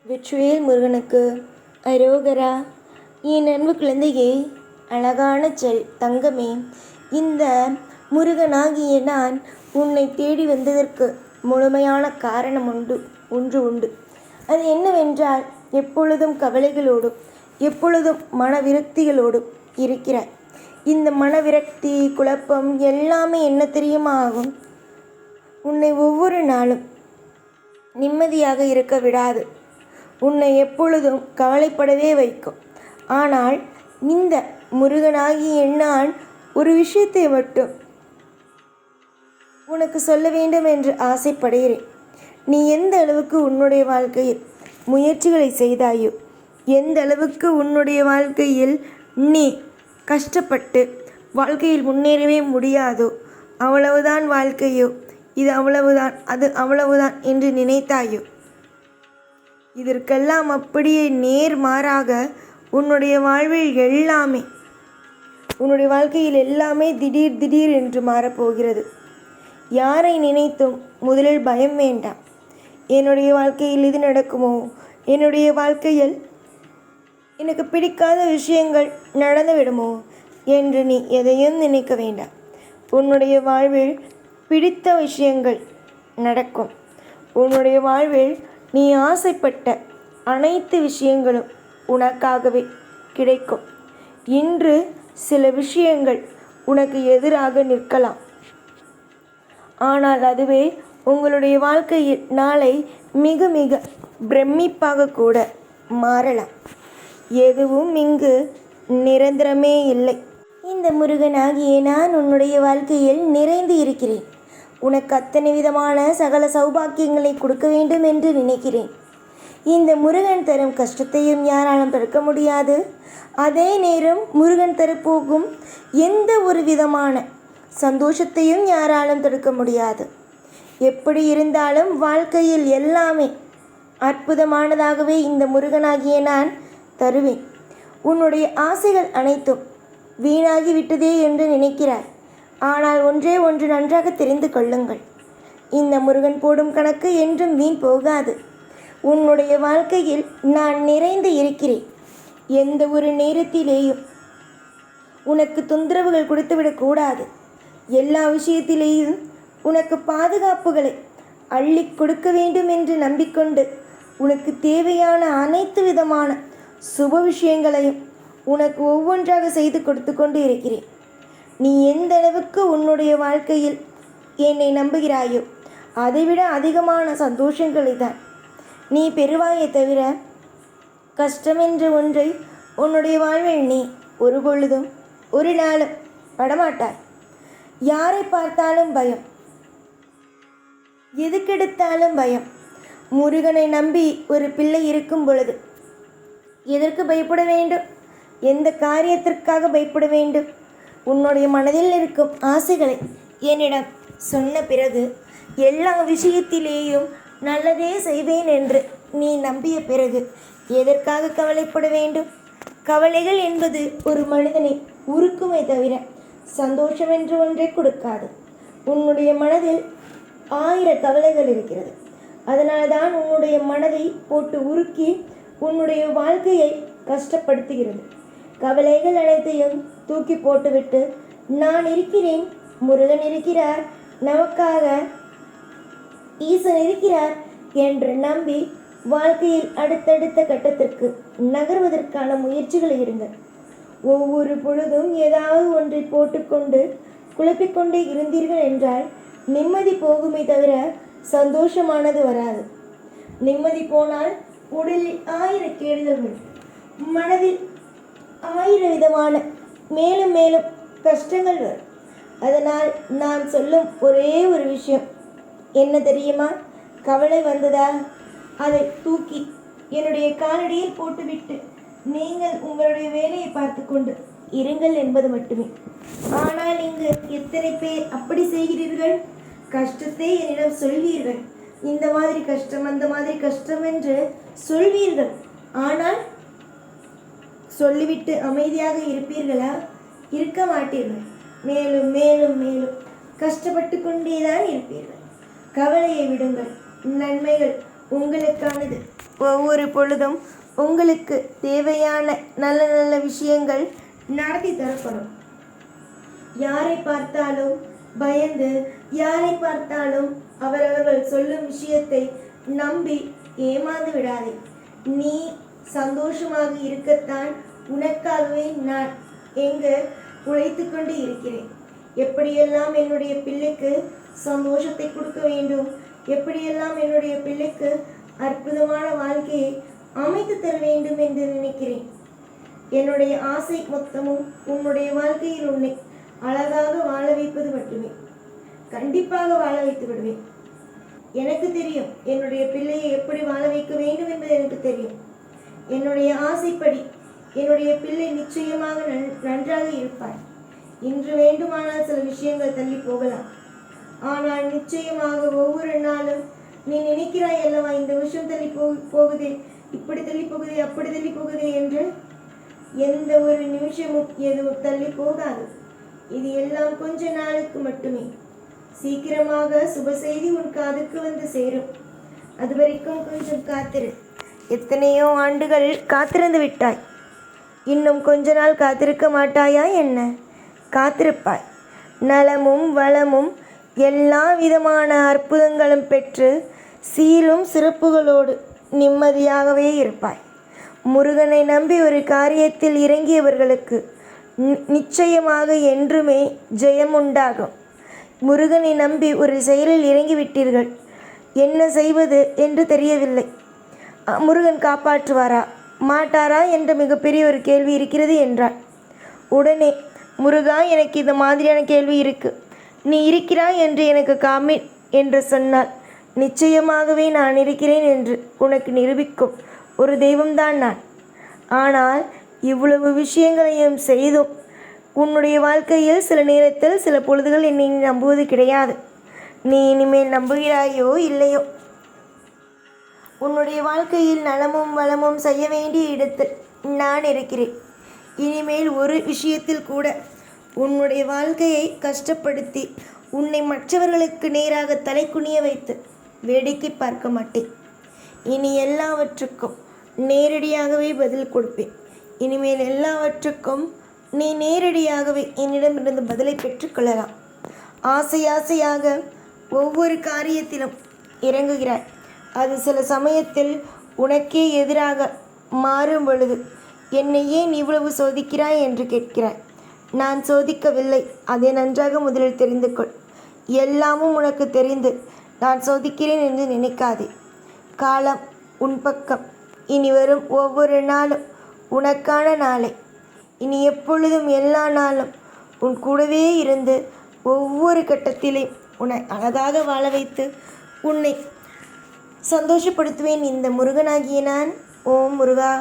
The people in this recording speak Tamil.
வெற்றிவேல் முருகனுக்கு அரோகரா. என் அன்பு குழந்தையே, அழகான தங்கமே, இந்த முருகனாகிய நான் உன்னை தேடி வந்ததற்கு முழுமையான காரணம் ஒன்று உண்டு. அது என்னவென்றால், எப்பொழுதும் கவலைகளோடும் எப்பொழுதும் மனவிரக்திகளோடும் இருக்கிறாய். இந்த மனவிரக்தி, குழப்பம் எல்லாமே என்ன தெரியுமா ஆகும்? உன்னை ஒவ்வொரு நாளும் நிம்மதியாக இருக்க விடாது. உன்னை எப்பொழுதும் கவலைப்படவே வைக்கும். ஆனால் இந்த முருகனாகிய நான் ஒரு விஷயத்தை மட்டும் உனக்கு சொல்ல வேண்டும் என்று ஆசைப்படுகிறேன். நீ எந்த அளவுக்கு உன்னுடைய வாழ்க்கையில் முயற்சிகளை செய்தாயோ, எந்த அளவுக்கு உன்னுடைய வாழ்க்கையில் நீ கஷ்டப்பட்டு வாழ்க்கையில் முன்னேறவே முடியாதோ, அவ்வளவுதான் வாழ்க்கையோ, இது அவ்வளவுதான், அது அவ்வளவுதான் என்று நினைத்தாயோ, இதற்கெல்லாம் அப்படியே நேர்மாறாக உன்னுடைய வாழ்க்கையில் எல்லாமே திடீர் என்று மாறப்போகிறது. யாரை நினைத்தும் முதலில் பயம் வேண்டாம். என்னுடைய வாழ்க்கையில் இது நடக்குமோ, என்னுடைய வாழ்க்கையில் எனக்கு பிடிக்காத விஷயங்கள் நடந்துவிடுமோ என்று நீ எதையும் நினைக்க வேண்டாம். உன்னுடைய வாழ்வில் பிடித்த விஷயங்கள் நடக்கும். உன்னுடைய வாழ்வில் நீ ஆசைப்பட்ட அனைத்து விஷயங்களும் உனக்காகவே கிடைக்கும். இன்று சில விஷயங்கள் உனக்கு எதிராக நிற்கலாம். ஆனால் அதுவே உங்களுடைய வாழ்க்கையில் நாளை மிக மிக பிரமிப்பாக கூட மாறலாம். எதுவும் இங்கு நிரந்தரமே இல்லை. இந்த முருகனாகிய நான் உன்னுடைய வாழ்க்கையில் நிறைந்து இருக்கிறேன். உனக்கு அத்தனை விதமான சகல சௌபாக்கியங்களை கொடுக்க வேண்டும் என்று நினைக்கிறேன். இந்த முருகன் தரும் கஷ்டத்தையும் யாராலும் தடுக்க முடியாது. அதே நேரம் முருகன் தரப்போகும் எந்த ஒரு விதமான சந்தோஷத்தையும் யாராலும் தடுக்க முடியாது. எப்படி இருந்தாலும் வாழ்க்கையில் எல்லாமே அற்புதமானதாகவே இந்த முருகனாகிய நான் தருவேன். உன்னுடைய ஆசைகள் அனைத்தும் வீணாகிவிட்டதே என்று நினைக்கிறாய். ஆனால் ஒன்றே ஒன்று நன்றாக தெரிந்து கொள்ளுங்கள். இந்த முருகன் போடும் கணக்கு என்றும் வீண் போகாது. உன்னுடைய வாழ்க்கையில் நான் நிறைந்து இருக்கிறேன். எந்த ஒரு நேரத்திலேயும் உனக்கு தொந்தரவுகள் கொடுத்துவிடக்கூடாது. எல்லா விஷயத்திலேயும் உனக்கு பாதுகாப்புகளை அள்ளி கொடுக்க வேண்டும் என்று நம்பிக்கொண்டு உனக்கு தேவையான அனைத்து விதமான சுப விஷயங்களையும் உனக்கு ஒவ்வொன்றாக செய்து கொடுத்து கொண்டு இருக்கிறேன். நீ எந்த அளவுக்கு உன்னுடைய வாழ்க்கையில் என்னை நம்புகிறாயோ, அதைவிட அதிகமான சந்தோஷங்களை தான் நீ பெறுவாயே தவிர, கஷ்டம் என்ற ஒன்றை உன்னுடைய வாழ்வில் நீ ஒரு பொழுதும் ஒரு நாளும் படமாட்டாய். யாரை பார்த்தாலும் பயம், எதுக்கெடுத்தாலும் பயம். முருகனை நம்பி ஒரு பிள்ளை இருக்கும் பொழுது எதற்கு பயப்பட வேண்டும்? எந்த காரியத்திற்காக பயப்பட வேண்டும்? உன்னுடைய மனதில் இருக்கும் ஆசைகளை என்னிடம் சொன்ன பிறகு, எல்லா விஷயத்திலேயும் நல்லதே செய்வேன் என்று நீ நம்பிய பிறகு எதற்காக கவலைப்பட வேண்டும்? கவலைகள் என்பது ஒரு மனிதனை உருக்குமே தவிர சந்தோஷம் என்று ஒன்றை கொடுக்காது. உன்னுடைய மனதில் 1000 கவலைகள் இருக்கிறது. அதனால்தான் உன்னுடைய மனதை போட்டு உருக்கி உன்னுடைய வாழ்க்கையை கஷ்டப்படுத்துகிறது. கவலைகள் அனைத்தையும் தூக்கி போட்டுவிட்டு, நான் இருக்கிறேன், முருகன் இருக்கிறார், நமக்காக ஈசன் இருக்கிறார் என்று நம்பி வாழ்க்கையில் அடுத்தடுத்த கட்டத்திற்கு நகர்வதற்கான முயற்சிகளை இருங்கள். ஒவ்வொரு பொழுதும் ஏதாவது ஒன்றை போட்டுக்கொண்டு குழப்பிக்கொண்டே இருந்தீர்கள் என்றால் நிம்மதி போகுமே தவிர சந்தோஷமானது வராது. நிம்மதி போனால் உடலில் 1000 கேடுகள் வரும். மனதில் 1000 விதமான மேலும் மேலும் கஷ்டங்கள் வரும். அதனால் நான் சொல்லும் ஒரே ஒரு விஷயம் என்ன தெரியுமா? கவலை வந்ததா, அதை தூக்கி என்னுடைய காலடியில் போட்டுவிட்டு நீங்கள் உங்களுடைய வேலையை பார்த்து கொண்டு இருங்கள் என்பது மட்டுமே. ஆனால் இங்கு எத்தனை பேர் அப்படி செய்கிறீர்கள்? கஷ்டத்தை என்னிடம் சொல்வீர்கள். இந்த மாதிரி கஷ்டம், அந்த மாதிரி கஷ்டம் என்று சொல்வீர்கள். ஆனால் சொல்லிவிட்டு அமைதியாக இருப்பீர்களா? இருக்க மாட்டீர்கள். மேலும் மேலும் மேலும் கஷ்டப்பட்டு கொண்டேதான் இருப்பீர்கள். கவலையை விடுங்கள். நன்மைகள் உங்களுக்கானது. ஒவ்வொரு பொழுதும் உங்களுக்கு தேவையான நல்ல நல்ல விஷயங்கள் நடத்தி தரப்படும். யாரை பார்த்தாலும் பயந்து, யாரை பார்த்தாலும் அவரவர்கள் சொல்லும் விஷயத்தை நம்பி ஏமாந்து விடாதே. நீ சந்தோஷமாக இருக்கத்தான் உனக்காகவே நான் உழைத்து கொண்டு இருக்கிறேன். எப்படியெல்லாம் என்னுடைய பிள்ளைக்கு சந்தோஷத்தை கொடுக்க வேண்டும், எப்படியெல்லாம் என்னுடைய பிள்ளைக்கு அற்புதமான வாழ்க்கையை அமைத்து தர வேண்டும் என்று நினைக்கிறேன். என்னுடைய ஆசை மொத்தமும் உன்னுடைய வாழ்க்கையில் உன்னை அழகாக வாழ வைப்பது மட்டுமே. கண்டிப்பாக வாழ வைத்து விடுவேன். எனக்கு தெரியும் என்னுடைய பிள்ளையை எப்படி வாழ வைக்க வேண்டும் என்பது எனக்கு தெரியும். என்னுடைய ஆசைப்படி என்னுடைய பிள்ளை நிச்சயமாக நன்றாக இருப்பார். இன்று வேண்டுமானால் சில விஷயங்கள் தள்ளி போகலாம், ஆனால் நிச்சயமாக ஒவ்வொரு நாளும் நீ நினைக்கிறாய் அல்லவா, இந்த விஷயம் தள்ளி போகுதே, இப்படி தள்ளி போகுதே, அப்படி தள்ளி போகுதே என்று. எந்த ஒரு நிமிஷமும் எதுவும் தள்ளி போகாது. இது எல்லாம் கொஞ்ச நாளுக்கு மட்டுமே. சீக்கிரமாக சுப செய்தி உன் காதுக்கு வந்து சேரும். அது வரைக்கும் கொஞ்சம் காத்திரு. எத்தனையோ ஆண்டுகள் காத்திருந்து விட்டாய், இன்னும் கொஞ்ச நாள் காத்திருக்க மாட்டாயா என்ன? காத்திருப்பாய். நலமும் வளமும் எல்லா விதமான அற்புதங்களும் பெற்று சீரும் சிறப்புகளோடு நிம்மதியாகவே இருப்பாய். முருகனை நம்பி ஒரு காரியத்தில் இறங்கியவர்களுக்கு நிச்சயமாக என்றுமே ஜெயம் உண்டாகும். முருகனை நம்பி ஒரு செயலில் இறங்கிவிட்டீர்கள், என்ன செய்வது என்று தெரியவில்லை. முருகன் காப்பாற்றுவாரா மாட்டாரா என்ற மிகப்பெரிய ஒரு கேள்வி இருக்கிறது என்றார். உடனே முருகா, எனக்கு இந்த மாதிரியான கேள்வி இருக்கு, நீ இருக்கிறாய் என்று எனக்கு காமி என்று சொன்னால் நிச்சயமாகவே நான் இருக்கிறேன் என்று உனக்கு நிரூபிக்கும் ஒரு தெய்வம்தான் நான். ஆனால் இவ்வளவு விஷயங்களையும் செய்தும் உன்னுடைய வாழ்க்கையில் சில நேரத்தில் சில பொழுதுகள் என்னை நம்புவது கிடையாது. நீ இனிமேல் நம்புகிறாயோ இல்லையோ, உன்னுடைய வாழ்க்கையில் நலமும் வளமும் செய்ய வேண்டிய இடத்தில் நான் இருக்கிறேன். இனிமேல் ஒரு விஷயத்தில் கூட உன்னுடைய வாழ்க்கையை கஷ்டப்படுத்தி உன்னை மற்றவர்களுக்கு நேராக தலை குனிய வைத்து வேடிக்கை பார்க்க மாட்டேன். இனி எல்லாவற்றுக்கும் நேரடியாகவே பதில் கொடுப்பேன். இனிமேல் எல்லாவற்றுக்கும் நீ நேரடியாகவே என்னிடமிருந்து பதிலை பெற்றுக்கொள்ளலாம். ஆசையாக ஒவ்வொரு காரியத்திலும் இறங்குகிறாய். அது சில சமயத்தில் உனக்கே எதிராக மாறும் பொழுது என்னை ஏன் இவ்வளவு சோதிக்கிறாய் என்று கேட்கிறாய். நான் சோதிக்கவில்லை, அதை நன்றாக முதலில் தெரிந்து கொள். எல்லாமும் உனக்கு தெரிந்து நான் சோதிக்கிறேன் என்று நினைக்காதே. காலம் உன் பக்கம். இனி வரும் ஒவ்வொரு நாளும் உனக்கான நாளை. இனி எப்பொழுதும் எல்லா நாளும் உன் கூடவே இருந்து ஒவ்வொரு கட்டத்திலையும் உன்னை அழகாக வாழ வைத்து உன்னை சந்தோஷப்படுத்துவேன் இந்த முருகனாகிய நான். ஓம் முருகா.